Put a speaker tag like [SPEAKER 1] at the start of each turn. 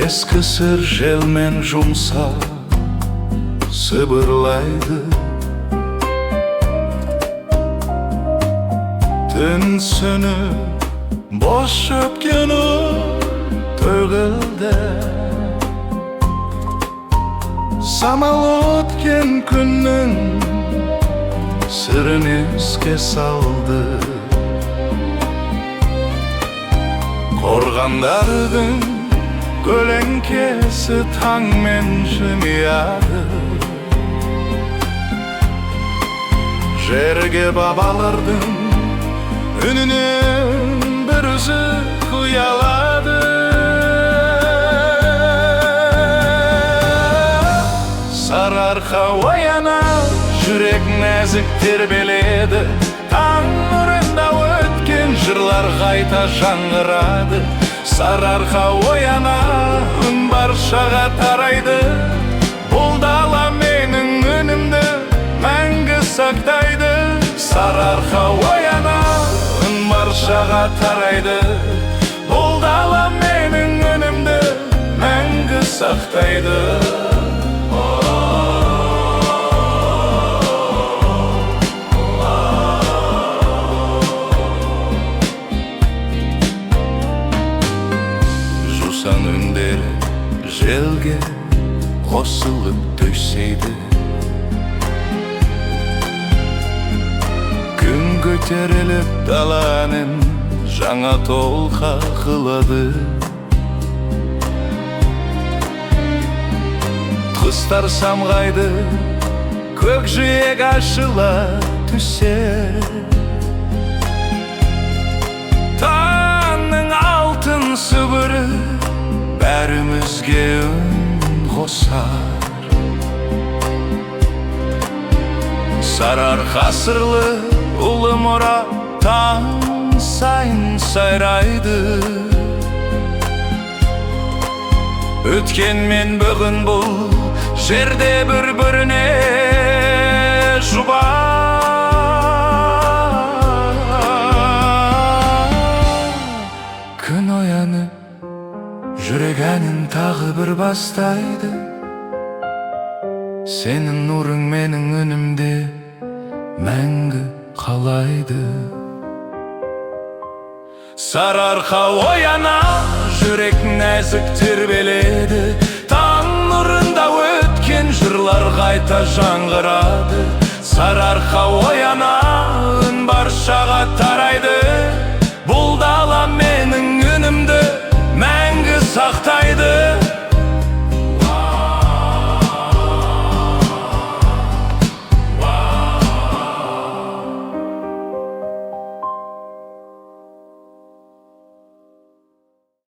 [SPEAKER 1] Eski sır jelmen jumsa sıbırlaydı. Tün sönüp boş öpkeni tөгілді. Самал өткен күннің сырын еске салды. Қорғандардың көлеңкесі таңмен жымияды. Жерге бабалардың үнінен бір үзі ұялады. Сарыарқа ояна, жүрек нәзік тербеледі. Таң нұрында өткен жырлар қайта жаңғырады. Сарыарқа ояна, үн баршаға тарайды. Бұл дала менің үнімді мәңгі сақтайды. Сарыарқа ояна, үн баршаға тарайды. Бұл дала менің үнімді мәңгі сақтайды. Жусан үндері желге қосылып төсейді. Күн көтеріліп даланың жаңа толқа қылады. Құстар самғайды, көкжиек ашыла түсер. Таңның алтын сыбыры бәрімізге үн қосар. Сарыарқа сырлы ұлы мұра таң сайын сайрайды. Өткен бүгін бұл жерде бір-біріне жұбар. Күн оянып жүрек әнін тағы бір бастайды. Сенің нұрың менің үнімде мәңгі қалайды. Сарыарқа ояна, жүрек нәзік тербеледі. Таң нұрында өткен жырлар қайта жаңғырады. Сарыарқа ояна, үн баршаға